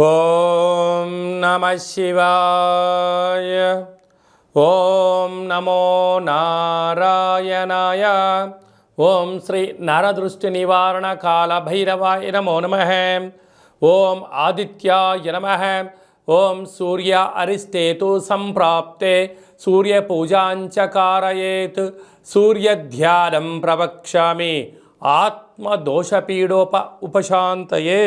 ఓం నమః శివాయ. ఓం నమో నారాయణాయ. ఓం శ్రీ నరదృష్టి నివారణ కాల భైరవాయ నమో నమః. ఓం ఆదిత్యాయ నమః. ఓం సూర్య అరిష్టేతు సంప్రాప్తే సూర్యపూజాంచ కారయేత్. సూర్యధ్యానం ప్రవక్ష్యామి ఆత్మదోషపీడోప ఉపశాంతయే.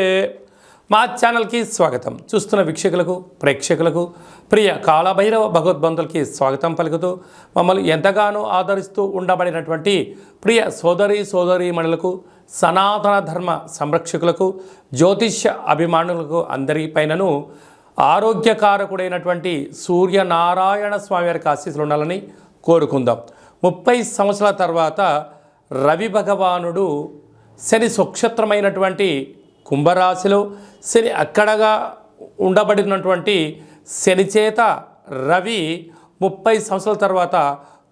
మా ఛానల్కి స్వాగతం. చూస్తున్న వీక్షకులకు ప్రేక్షకులకు ప్రియ కాలభైరవ భగవద్బంధులకి స్వాగతం పలుకుతూ మమ్మల్ని ఎంతగానో ఆదరిస్తూ ఉండబడినటువంటి ప్రియ సోదరీమణులకు, సనాతన ధర్మ సంరక్షకులకు, జ్యోతిష్య అభిమానులకు అందరిపైనను ఆరోగ్యకారకుడైనటువంటి సూర్యనారాయణ స్వామి వారికి ఆశీస్సులు ఉండాలని కోరుకుందాం. 30 సంవత్సరాల తర్వాత రవి భగవానుడు శని స్వక్షేత్రమైనటువంటి కుంభరాశిలో శని అక్కడగా ఉండబడినటువంటి శని చేత రవి 30 సంవత్సరాల తర్వాత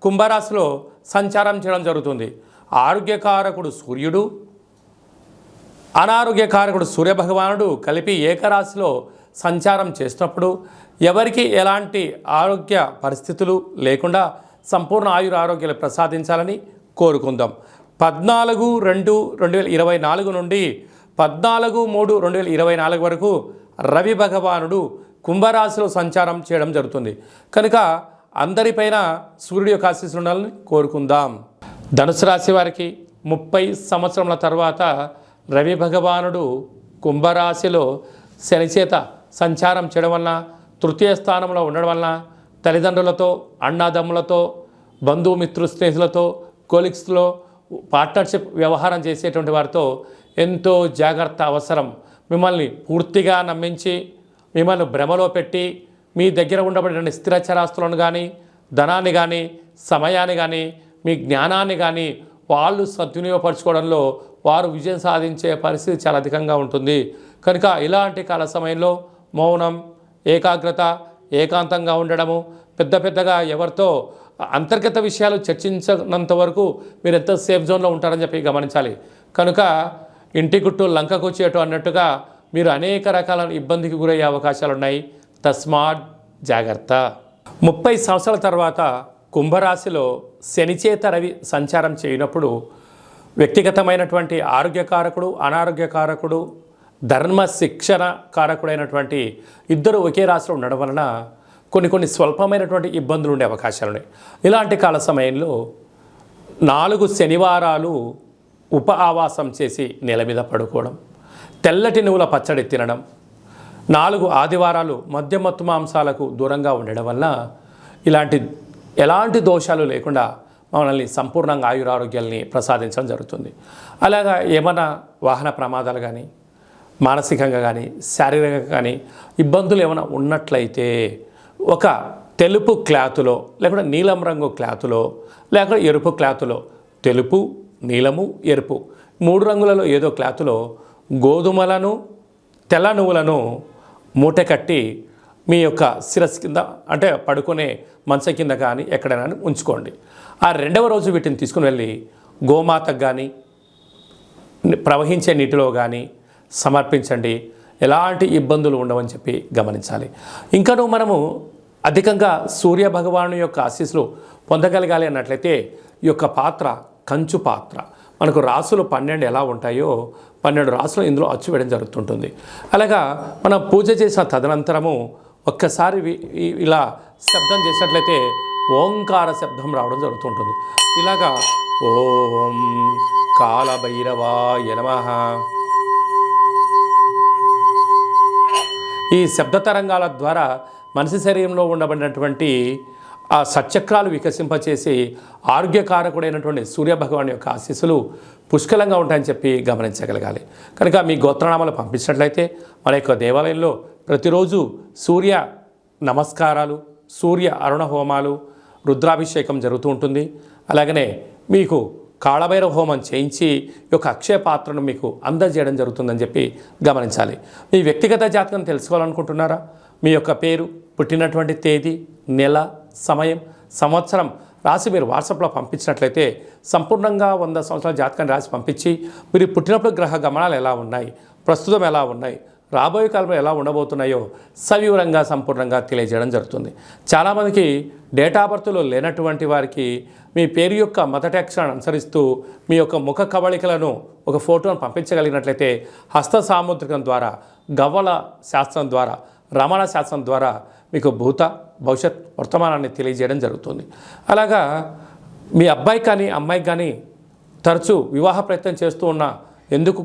కుంభరాశిలో సంచారం చేయడం జరుగుతుంది. ఆరోగ్యకారకుడు సూర్యుడు, అనారోగ్యకారకుడు సూర్యభగవానుడు కలిపి ఏకరాశిలో సంచారం చేసినప్పుడు ఎవరికి ఎలాంటి ఆరోగ్య పరిస్థితులు లేకుండా సంపూర్ణ ఆరోగ్యాలు ప్రసాదించాలని కోరుకుందాం. 14/2/2024 నుండి 14/3/2024 వరకు రవి భగవానుడు కుంభరాశిలో సంచారం చేయడం జరుగుతుంది. కనుక అందరిపైన సూర్యుడి యొక్క ఆశీస్సులు ఉండాలని కోరుకుందాం. ధనుసు రాశి వారికి 30 సంవత్సరముల తర్వాత రవి భగవానుడు కుంభరాశిలో శని చేత సంచారం చేయడం వలన, తృతీయ స్థానంలో ఉండడం వలన తల్లిదండ్రులతో, అన్నాదమ్ములతో, బంధుమిత్రు స్నేహితులతో, కోలిగ్స్లో పార్ట్నర్షిప్ వ్యవహారం చేసేటువంటి వారితో ఎంతో జాగ్రత్త అవసరం. మిమ్మల్ని పూర్తిగా నమ్మించి మిమ్మల్ని భ్రమలో పెట్టి మీ దగ్గర ఉండబడిన స్థిరచరాస్తులను కానీ, ధనాన్ని కానీ, సమయాన్ని కానీ, మీ జ్ఞానాన్ని కానీ వాళ్ళు సద్వినియోగపరచుకోవడంలో వారు విజయం సాధించే పరిస్థితి చాలా అధికంగా ఉంటుంది. కనుక ఇలాంటి కాల సమయంలో మౌనం, ఏకాగ్రత, ఏకాంతంగా ఉండడము, పెద్దగా ఎవరితో అంతర్గత విషయాలు చర్చించినంత వరకు మీరు ఎంత సేఫ్ జోన్లో ఉంటారని చెప్పి గమనించాలి. కనుక ఇంటి గుట్టు లంకకు చేయటం అన్నట్టుగా మీరు అనేక రకాల ఇబ్బందికి గురయ్యే అవకాశాలు ఉన్నాయి. తస్మాత్ జాగ్రత్త. 30 సంవత్సరాల తర్వాత కుంభరాశిలో శనిచేత రవి సంచారం చేయనప్పుడు వ్యక్తిగతమైనటువంటి ఆరోగ్యకారకుడు, అనారోగ్యకారకుడు, ధర్మ శిక్షణ కారకుడైనటువంటి ఇద్దరు ఒకే రాశిలో ఉండడం వలన కొన్ని స్వల్పమైనటువంటి ఇబ్బందులు ఉండే అవకాశాలు ఉన్నాయి. ఇలాంటి కాల సమయంలో 4 శనివారాలు ఉప ఆవాసం చేసి నేల మీద పడుకోవడం, తెల్లటి నువ్వుల పచ్చడి తినడం, 4 ఆదివారాలు మద్యమత్తు మాంసాలకు దూరంగా ఉండడం వల్ల ఎలాంటి దోషాలు లేకుండా మనల్ని సంపూర్ణంగా ఆయురారోగ్యాల్ని ప్రసాదించడం జరుగుతుంది. అలాగా ఏమైనా వాహన ప్రమాదాలు కానీ, మానసికంగా కానీ, శారీరకంగా కానీ ఇబ్బందులు ఏమైనా ఉన్నట్లయితే ఒక తెలుపు క్లాతులో, లేకుంటే నీలం రంగు క్లాతులో, లేకుంటే ఎరుపు క్లాతులో, తెలుపు, నీలము, ఎరుపు 3 రంగులలో ఏదో క్లాతులో గోధుమలను, తెల్ల నువ్వులను మూట కట్టి మీ యొక్క శిరస్సు కింద, అంటే పడుకునే మంచం కింద కానీ ఎక్కడైనా ఉంచుకోండి. ఆ 2వ రోజు వీటిని తీసుకుని వెళ్ళి గోమాతకు కానీ, ప్రవహించే నీటిలో కానీ సమర్పించండి. ఎలాంటి ఇబ్బందులు ఉండవని చెప్పి గమనించాలి. ఇంకనూ మనము అధికంగా సూర్య భగవాను యొక్క ఆశీస్సులు పొందగలగాలి అన్నట్లయితే ఈ యొక్క పాత్ర కంచు పాత్ర. మనకు రాసులు 12 ఎలా ఉంటాయో 12 రాసులు ఇందులో అచ్చు వేయడం జరుగుతుంటుంది. అలాగా మనం పూజ చేసిన తదనంతరము ఒక్కసారి ఇలా శబ్దం చేసినట్లయితే ఓంకార శబ్దం రావడం జరుగుతుంటుంది. ఇలాగా ఓం కాలభైరవాయ నమః. ఈ శబ్ద తరంగాల ద్వారా మనిషి శరీరంలో ఉండబడినటువంటి ఆ సచక్రాలు వికసింపచేసి ఆరోగ్యకారకుడైనటువంటి సూర్యభగవాన్ యొక్క ఆశీస్సులు పుష్కలంగా ఉంటాయని చెప్పి గమనించగలగాలి. కనుక మీ గోత్రనామాలు పంపించినట్లయితే మన యొక్క దేవాలయంలో ప్రతిరోజు సూర్య నమస్కారాలు, సూర్య అరుణ హోమాలు, రుద్రాభిషేకం జరుగుతూ ఉంటుంది. అలాగనే మీకు కాళభైరవ హోమం చేయించి ఈ యొక్క అక్షయ పాత్రను మీకు అందజేయడం జరుగుతుందని చెప్పి గమనించాలి. మీ వ్యక్తిగత జాతకం తెలుసుకోవాలనుకుంటున్నారా? మీ యొక్క పేరు, పుట్టినటువంటి తేదీ, నెల, సమయం, సంవత్సరం రాసి మీరు వాట్సాప్లో పంపించినట్లయితే సంపూర్ణంగా 100 సంవత్సరాల జాతకాన్ని రాసి పంపించి మీరు పుట్టినప్పుడు గ్రహ గమనాలు ఎలా ఉన్నాయి, ప్రస్తుతం ఎలా ఉన్నాయి, రాబోయే కాలంలో ఎలా ఉండబోతున్నాయో సవివరంగా సంపూర్ణంగా తెలియజేయడం జరుగుతుంది. చాలామందికి డేటా బర్త్లో లేనటువంటి వారికి మీ పేరు యొక్క మొదటి అక్షరాన్ని అనుసరిస్తూ మీ యొక్క ముఖ కవళికలను ఒక ఫోటోను పంపించగలిగినట్లయితే హస్త సాముద్రికం ద్వారా, గవ్వల శాస్త్రం ద్వారా, రమణ శాస్త్రం ద్వారా మీకు భూత భవిష్యత్ వర్తమానాన్ని తెలియజేయడం జరుగుతుంది. అలాగా మీ అబ్బాయి కానీ అమ్మాయికి కానీ తరచూ వివాహ ప్రయత్నం చేస్తూ ఉన్నా ఎందుకు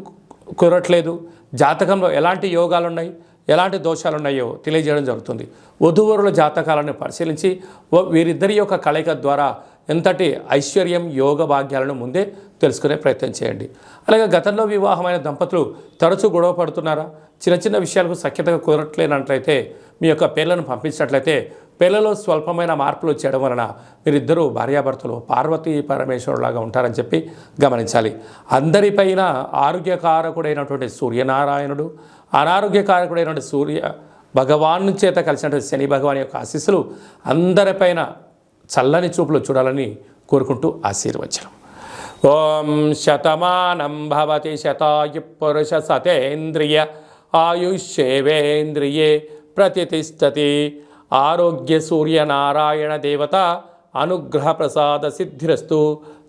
కుదరట్లేదు, జాతకంలో ఎలాంటి యోగాలు ఉన్నాయి, ఎలాంటి దోషాలు ఉన్నాయో తెలియజేయడం జరుగుతుంది. వధూవరుల జాతకాలను పరిశీలించి వీరిద్దరి యొక్క కలయిక ద్వారా ఎంతటి ఐశ్వర్యం, యోగ భాగ్యాలను ముందే తెలుసుకునే ప్రయత్నం చేయండి. అలాగే గతంలో వివాహమైన దంపతులు తరచూ గొడవ పడుతున్నారా, చిన్న చిన్న విషయాలకు సఖ్యతగా కుదరట్లేనట్లయితే మీ యొక్క పేర్లను పంపించినట్లయితే పిల్లలు స్వల్పమైన మార్పులు చేయడం వలన మీరిద్దరూ భార్యాభర్తలు పార్వతీ పరమేశ్వరులాగా ఉంటారని చెప్పి గమనించాలి. అందరిపైన ఆరోగ్యకారకుడైనటువంటి సూర్యనారాయణుడు, అనారోగ్యకారకుడైనటువంటి సూర్య భగవాను చేత కలిసినటువంటి శని భగవాన్ యొక్క ఆశీస్సులు అందరిపైన చల్లని చూపులు చూడాలని కోరుకుంటూ ఆశీర్వచనం. ఓం శతమానం భవతి శతాయు పురుష సతేంద్రియ ఆయుష్యేవేంద్రియే ప్రతిష్టతి. ఆరోగ్య సూర్యనారాయణ దేవత అనుగ్రహ ప్రసాద సిద్ధిరస్తు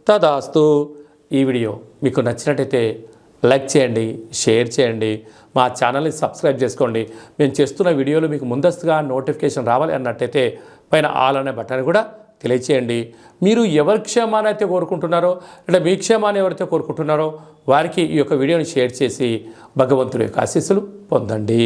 తదాస్తు. ఈ వీడియో మీకు నచ్చినట్టయితే లైక్ చేయండి, షేర్ చేయండి, మా ఛానల్ని సబ్స్క్రైబ్ చేసుకోండి. మేము చేస్తున్న వీడియోలు మీకు ముందస్తుగా నోటిఫికేషన్ రావాలి అన్నట్టయితే పైన ఆల్ అనే బటన్ కూడా తెలియచేయండి. మీరు ఎవరి క్షేమాన్ని అయితే కోరుకుంటున్నారో, అంటే మీ క్షేమాన్ని ఎవరైతే కోరుకుంటున్నారో వారికి ఈ యొక్క వీడియోని షేర్ చేసి భగవంతుడి యొక్క ఆశీస్సులు పొందండి.